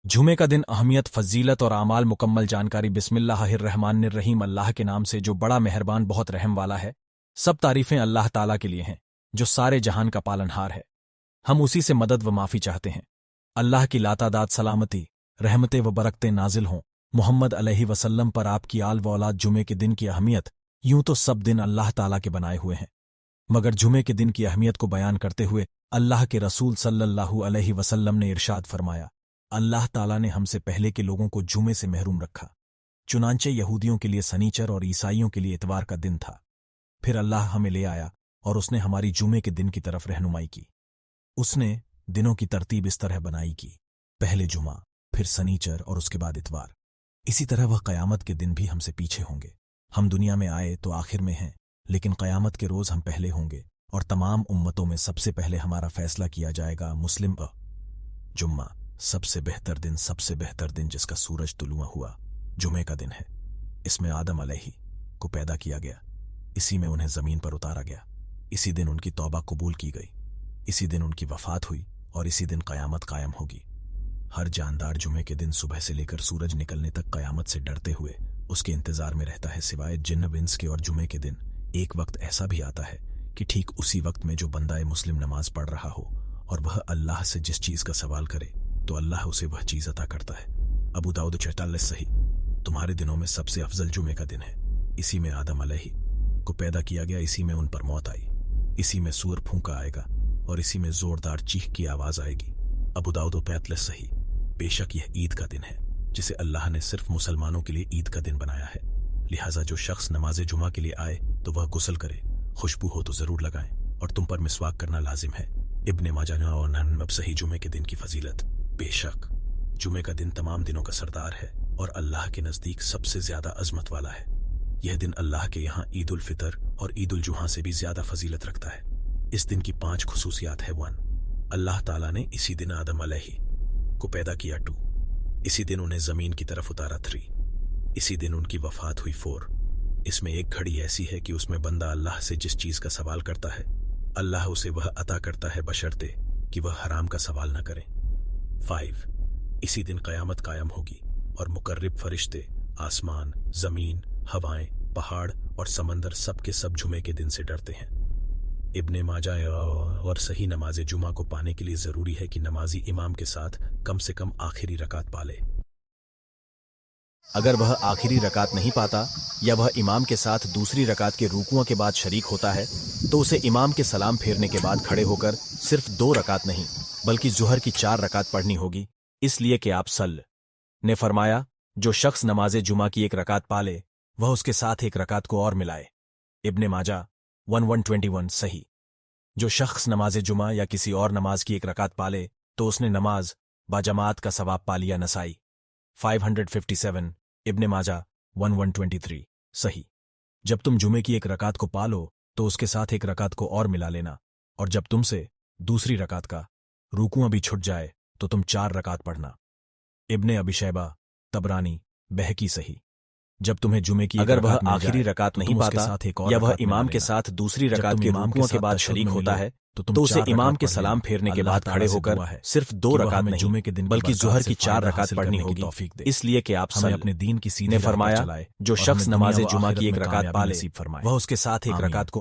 जुमे का दिन अहमियत, फजीलत और आमाल मुकम्मल जानकारी। बिस्मिल्लाहिर्रहमानिर्रहीम। अल्लाह के नाम से जो बड़ा मेहरबान बहुत रहम वाला है। सब तारीफें अल्लाह ताला के लिए हैं जो सारे जहान का पालनहार है। हम उसी से मदद व माफ़ी चाहते हैं। अल्लाह की लातादाद सलामती, रहमतें व बरकतें नाजिल हों मुहम्मद अलैहि वसल्लम पर, आपकी आल व औलाद। जुमे के दिन की अहमियत। यूं तो सब दिन अल्लाह ताला के बनाए हुए हैं, मगर जुमे के दिन की अहमियत को बयान करते हुए अल्लाह के रसूल सल्लल्लाहु अलैहि वसल्लम ने इरशाद फरमाया, अल्लाह ताला ने हमसे पहले के लोगों को जुमे से महरूम रखा। चुनांचे यहूदियों के लिए सनीचर और ईसाइयों के लिए इतवार का दिन था। फिर अल्लाह हमें ले आया और उसने हमारी जुमे के दिन की तरफ रहनुमाई की। उसने दिनों की तरतीब इस तरह बनाई कि पहले जुमा, फिर सनीचर और उसके बाद इतवार। इसी तरह वह क़यामत के दिन भी हमसे पीछे होंगे। हम दुनिया में आए तो आखिर में हैं, लेकिन क़यामत के रोज़ हम पहले होंगे और तमाम उम्मतों में सबसे पहले हमारा फैसला किया जाएगा। मुस्लिम जुम्मा, सबसे बेहतर दिन जिसका सूरज तुलुआ हुआ, जुमे का दिन है। इसमें आदम अलैहि को पैदा किया गया, इसी में उन्हें ज़मीन पर उतारा गया, इसी दिन उनकी तौबा कबूल की गई, इसी दिन उनकी वफ़ात हुई और इसी दिन क़यामत कायम होगी। हर जानदार जुमे के दिन सुबह से लेकर सूरज निकलने तक क़यामत से डरते हुए उसके इंतज़ार में रहता है, सिवाय जिन्न व इंस के। और जुमे के दिन एक वक्त ऐसा भी आता है कि ठीक उसी वक्त में जो बंदाए मुस्लिम नमाज पढ़ रहा हो और वह अल्लाह से जिस चीज़ का सवाल करे तो अल्लाह उसे वह चीज़ अता करता है। अबू दाऊद 46 सही। तुम्हारे दिनों में सबसे अफजल जुमे का दिन है। इसी में आदम अलैहि को पैदा किया गया, इसी में उन पर मौत आई, इसी में सूर फूंका आएगा और इसी में जोरदार चीख की आवाज़ आएगी। अबू दाऊद 45 सही। बेशक यह ईद का दिन है जिसे अल्लाह ने सिर्फ मुसलमानों के लिए ईद का दिन बनाया है। लिहाजा जो शख्स नमाज जुमा के लिए आए तो वह गुस्ल करे, खुशबू हो तो ज़रूर लगाएं और तुम पर मिसवाक करना लाजिम है। इब्ने माजाह और ननब सही। जुमे के दिन की फजीलत। बेशक जुमे का दिन तमाम दिनों का सरदार है और अल्लाह के नज़दीक सबसे ज़्यादा अजमत वाला है। यह दिन अल्लाह के यहाँ ईद उल फितर और ईद उल जुहा से भी ज़्यादा फजीलत रखता है। इस दिन की 5 खुसूसियात है। 1, अल्लाह ताला ने इसी दिन आदम अलैहि को पैदा किया। 2, इसी दिन उन्हें ज़मीन की तरफ उतारा। 3, इसी दिन उनकी वफ़ात हुई। 4, इसमें एक घड़ी ऐसी है कि उसमें बंदा अल्लाह से जिस चीज़ का सवाल करता है अल्लाह उसे वह अता करता है, बशर्ते कि वह हराम का सवाल न करे। 5, इसी दिन क़यामत कायम होगी और मुकर्रब फरिश्ते, आसमान, ज़मीन, हवाएं, पहाड़ और समंदर सब के सब जुमे के दिन से डरते हैं। इब्ने माजाह और सही। नमाज जुमा को पाने के लिए ज़रूरी है कि नमाजी इमाम के साथ कम से कम आखिरी रकात पाले। अगर वह आखिरी रकात नहीं पाता या वह इमाम के साथ दूसरी रकात के रुकुओं के बाद शरीक होता है तो उसे इमाम के सलाम फेरने के बाद खड़े होकर सिर्फ 2 रकात नहीं बल्कि ज़ुहर की 4 रकात पढ़नी होगी, इसलिए कि आप सल्लल्लाहु ने फरमाया, जो शख्स नमाज जुमा की 1 रकात पाले वह उसके साथ 1 रकात को और मिलाए। इब्ने माजाह 1121 सही। जो शख्स नमाज जुमा या किसी और नमाज की 1 रकात पाले तो उसने नमाज बाजमात का सवाब पा लिया। नसाई 557। इब्ने माजाह 1123 सही। जब तुम जुमे की 1 रकात को पालो तो उसके साथ 1 रकात को और मिला लेना, और जब तुमसे दूसरी रकात का रुकुआ भी छुट जाए तो तुम 4 रकात पढ़ना। इब्ने अबी शैबा, तबरानी, बहकी सही। जब तुम्हें जुमे की अगर वह आखिरी रकात नहीं पाता या वह इमाम के साथ दूसरी रकात के रुकुओं के बाद शरीक होता है तो उसे इमाम के सलाम फेरने के बाद खड़े होकर सिर्फ 2 रकात नहीं जुमे के दिन बल्कि ज़ुहर की 4 रकात पढ़नी होगी, इसलिए कि आप हमें अपने दीन की सीने फरमाया, जो शख्स नमाज जुमा की 1 रकात पाले वह उसके साथ 1 रकात को